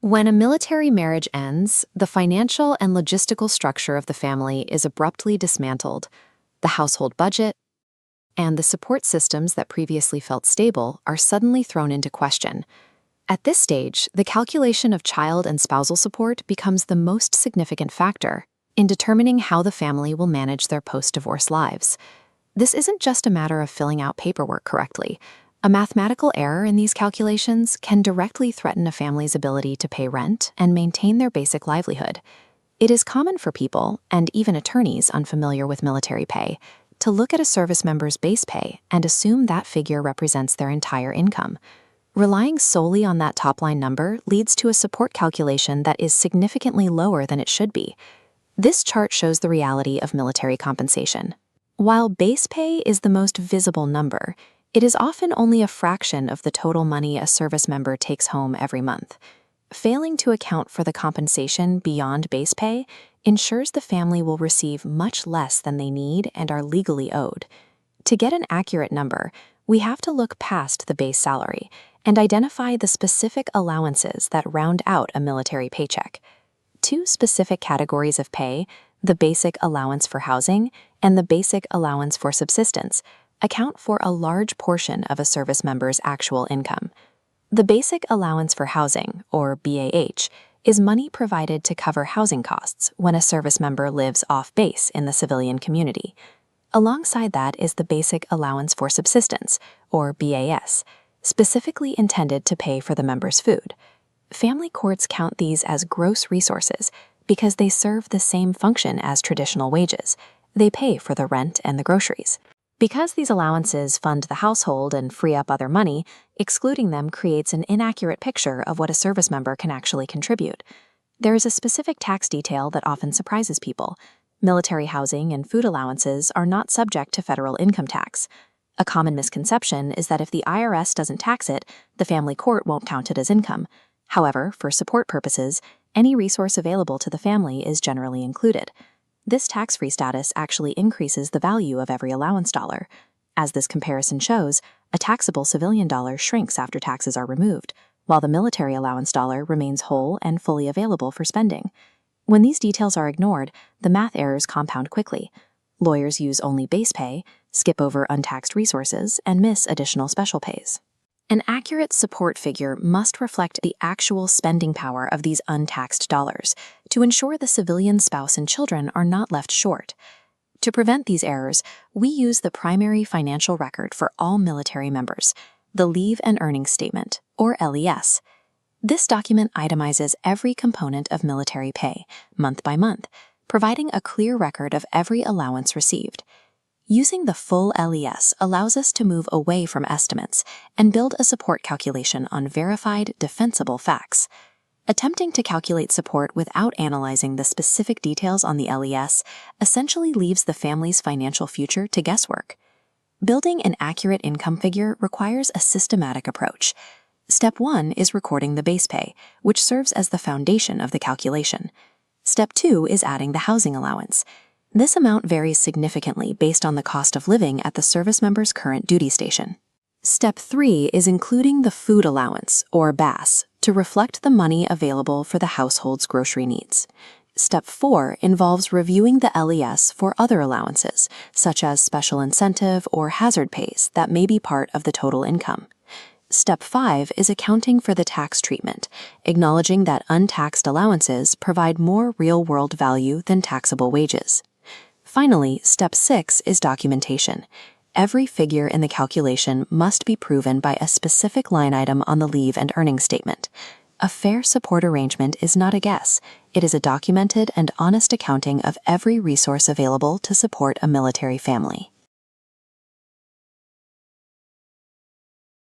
When a military marriage ends, the financial and logistical structure of the family is abruptly dismantled. The household budget and the support systems that previously felt stable are suddenly thrown into question. At this stage, the calculation of child and spousal support becomes the most significant factor in determining how the family will manage their post-divorce lives. This isn't just a matter of filling out paperwork correctly. A mathematical error in these calculations can directly threaten a family's ability to pay rent and maintain their basic livelihood. It is common for people, and even attorneys unfamiliar with military pay, to look at a service member's base pay and assume that figure represents their entire income. Relying solely on that top-line number leads to a support calculation that is significantly lower than it should be. This chart shows the reality of military compensation. While base pay is the most visible number, it is often only a fraction of the total money a service member takes home every month. Failing to account for the compensation beyond base pay ensures the family will receive much less than they need and are legally owed. To get an accurate number, we have to look past the base salary and identify the specific allowances that round out a military paycheck. Two specific categories of pay, the basic allowance for housing and the basic allowance for subsistence, account for a large portion of a service member's actual income. The basic allowance for housing, or BAH, is money provided to cover housing costs when a service member lives off base in the civilian community. Alongside that is the basic allowance for subsistence, or BAS, specifically intended to pay for the member's food. Family courts count these as gross resources because they serve the same function as traditional wages. They pay for the rent and the groceries. Because these allowances fund the household and free up other money, excluding them creates an inaccurate picture of what a service member can actually contribute. There is a specific tax detail that often surprises people. Military housing and food allowances are not subject to federal income tax. A common misconception is that if the IRS doesn't tax it, the family court won't count it as income. However, for support purposes, any resource available to the family is generally included. This tax-free status actually increases the value of every allowance dollar. As this comparison shows, a taxable civilian dollar shrinks after taxes are removed, while the military allowance dollar remains whole and fully available for spending. When these details are ignored, the math errors compound quickly. Lawyers use only base pay, skip over untaxed resources, and miss additional special pays. An accurate support figure must reflect the actual spending power of these untaxed dollars to ensure the civilian spouse and children are not left short. To prevent these errors, we use the primary financial record for all military members, the Leave and Earnings Statement, or LES. This document itemizes every component of military pay, month by month, providing a clear record of every allowance received. Using the full LES allows us to move away from estimates and build a support calculation on verified, defensible facts. Attempting to calculate support without analyzing the specific details on the LES essentially leaves the family's financial future to guesswork. Building an accurate income figure requires a systematic approach. Step 1 is recording the base pay, which serves as the foundation of the calculation. Step 2 is adding the housing allowance. This amount varies significantly based on the cost of living at the service member's current duty station. Step 3 is including the food allowance, or BAS, to reflect the money available for the household's grocery needs. Step 4 involves reviewing the LES for other allowances, such as special incentive or hazard pays that may be part of the total income. Step 5 is accounting for the tax treatment, acknowledging that untaxed allowances provide more real-world value than taxable wages. Finally, Step 6 is documentation. Every figure in the calculation must be proven by a specific line item on the Leave and Earnings Statement. A fair support arrangement is not a guess. It is a documented and honest accounting of every resource available to support a military family.